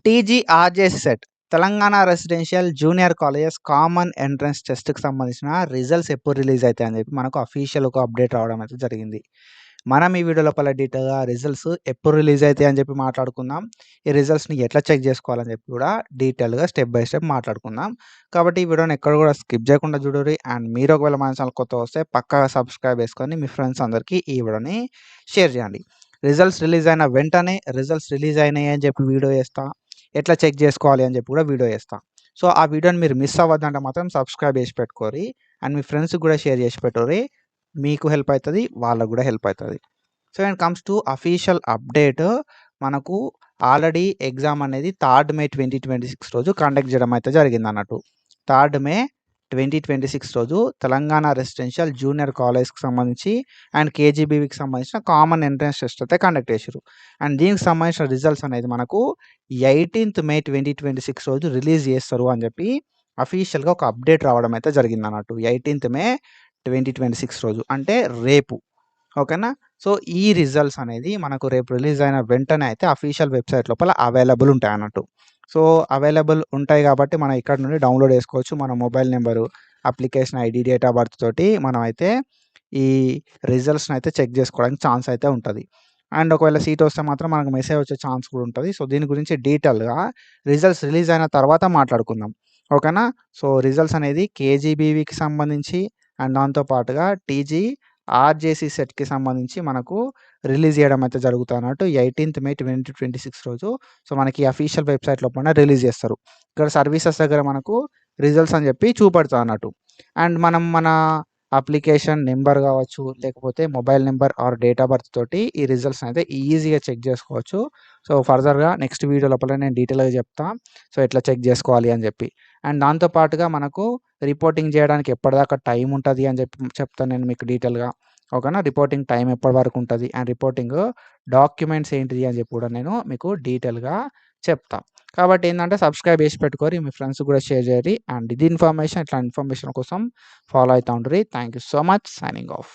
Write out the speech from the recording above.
TGRJC CET Telangana residential junior colleges common entrance టెస్ట్‌కి సంబంధించిన results ఎప్పుడు రిలీజ్ అయితాయని చెప్పి మనకు అఫీషియల్ ఒక అప్డేట్ రావడం అయితే జరిగింది. మనం ఈ వీడియో లోపల డీటెయిల్‌గా రిజల్ట్స్ ఎప్పుడు రిలీజ్ అయితాయని చెప్పి మాట్లాడుకుందాం. ఈ రిజల్ట్స్‌ని ఎట్లా చెక్ చేసుకోవాలని చెప్పి కూడా డీటెయిల్‌గా స్టెప్ బై స్టెప్ మాట్లాడుకుందాం. కాబట్టి ఈ వీడియోని ఎక్కడ కూడా స్కిప్ చేయకుండా చూడుర్రి. అండ్ మీరు ఒకవేళ మన ఛానల్ కొత్తగా వస్తే పక్కాగా సబ్స్క్రైబ్ చేసుకొని మీ ఫ్రెండ్స్ అందరికీ ఈ వీడియోని షేర్ చేయండి. రిజల్ట్స్ రిలీజ్ అయిన వెంటనే రిజల్ట్స్ రిలీజ్ అయినాయి అని చెప్పి వీడియో చేస్తా. ఎట్లా చెక్ చేసుకోవాలి అని చెప్పి కూడా వీడియో చేస్తా. సో, ఆ వీడియోని మీరు మిస్ అవ్వద్దంటే మాత్రం సబ్స్క్రైబ్ చేసి పెట్టుకోర్రి. అండ్ మీ ఫ్రెండ్స్‌కి కూడా షేర్ చేసి పెట్టుర్రి. మీకు హెల్ప్ అయితది. వాళ్ళకి కూడా హెల్ప్ అయితది. So, when comes to official update మనకు ఆల్రెడీ ఎగ్జామ్ అనేది 3 మే 2026 రోజు కండక్ట్ చేయడం అయితే జరిగిందన్నట్టు. 3 మే 2026 రోజు తెలంగాణ రెసిడెన్షియల్ జూనియర్ కాలేజ్‌కి సంబంధించి అండ్ కేజీబీవీకి సంబంధించిన కామన్ ఎంట్రన్స్ టెస్ట్ అయితే కండక్ట్ చేసిర్రు. అండ్ దీనికి సంబంధించిన రిజల్ట్స్ అనేది మనకు 18థ్ మే 2026 రోజు రిలీజ్ చేస్తారు అని చెప్పి అఫీషియల్‌గా ఒక అప్డేట్ రావడం అయితే జరిగిందన్నట్టు. 18థ్ మే 2026 రోజు అంటే రేపు. ఓకేనా? సో, ఈ రిజల్ట్స్ అనేది మనకు రేపు రిలీజ్ అయిన వెంటనే అయితే అఫీషియల్ వెబ్‌సైట్ లోపల అవైలబుల్ ఉంటాయన్నట్టు. సో, అవైలబుల్ ఉంటాయి కాబట్టి మనం ఇక్కడ నుండి డౌన్‌లోడ్ చేసుకోవచ్చు. మన mobile number, application ID, date of birth తోటి మనమైతే ఈ రిజల్ట్స్‌ని అయితే చెక్ చేసుకోవడానికి ఛాన్స్ అయితే ఉంటది. అండ్ ఒకవేళ సీట్ వస్తే మాత్రం మనకు మెసేజ్ వచ్చే ఛాన్స్ కూడా ఉంటది. సో, దీని గురించి డీటెయిల్‌గా రిజల్ట్స్ రిలీజ్ అయిన తర్వాత మాట్లాడుకుందాం. ఓకేనా? సో, రిజల్ట్స్ అనేది కేజీబీవీకి సంబంధించి అండ్ దాంతో పాటుగా ఆర్జేసీ సెట్‌కి సంబంధించి మనకు రిలీజ్ చేయడం అయితే జరుగుతదన్నట్టు. 18థ్ మే 2026 రోజు. సో, మనకి అఫీషియల్ వెబ్‌సైట్ లోపల రిలీజ్ చేస్తారు. ఇక్కడ సర్వీసెస్ దగ్గర మనకు రిజల్ట్స్ అని చెప్పి చూపెడతదన్నట్టు. అండ్ మనం మన అప్లికేషన్ నంబర్ కావచ్చు, లేకపోతే mobile number are date of birth తోటి ఈ రిజల్ట్స్‌ని అయితే ఈజీగా చెక్ చేసుకోవచ్చు. సో, ఫర్దర్‌గా నెక్స్ట్ వీడియో లోపల నేను డీటెయిల్‌గా చెప్తా. సో, ఎట్లా చెక్ చేసుకోవాలి అని చెప్పి. అండ్ దాంతో పాటుగా మనకు రిపోర్టింగ్ చేయడానికి ఎప్పటిదాకా టైం ఉంటది అని చెప్తాను నేను మీకు డీటెయిల్‌గా. ఓకేనా? రిపోర్టింగ్ టైం ఎప్పటి వరకు ఉంటది అండ్ రిపోర్టింగ్ డాక్యుమెంట్స్ ఏంటిది అని చెప్పి కూడా నేను మీకు డీటెయిల్‌గా చెప్తా. కాబట్టి ఏందంటే సబ్స్క్రైబ్ చేసి పెట్టుకోరి. మీ ఫ్రెండ్స్‌కి కూడా షేర్ చేయండి. అండ్ ఇది ఇన్ఫర్మేషన్. ఇట్లాంటి ఇన్ఫర్మేషన్ కోసం ఫాలో అయితా ఉండుర్రి. Thank you so much. Signing of.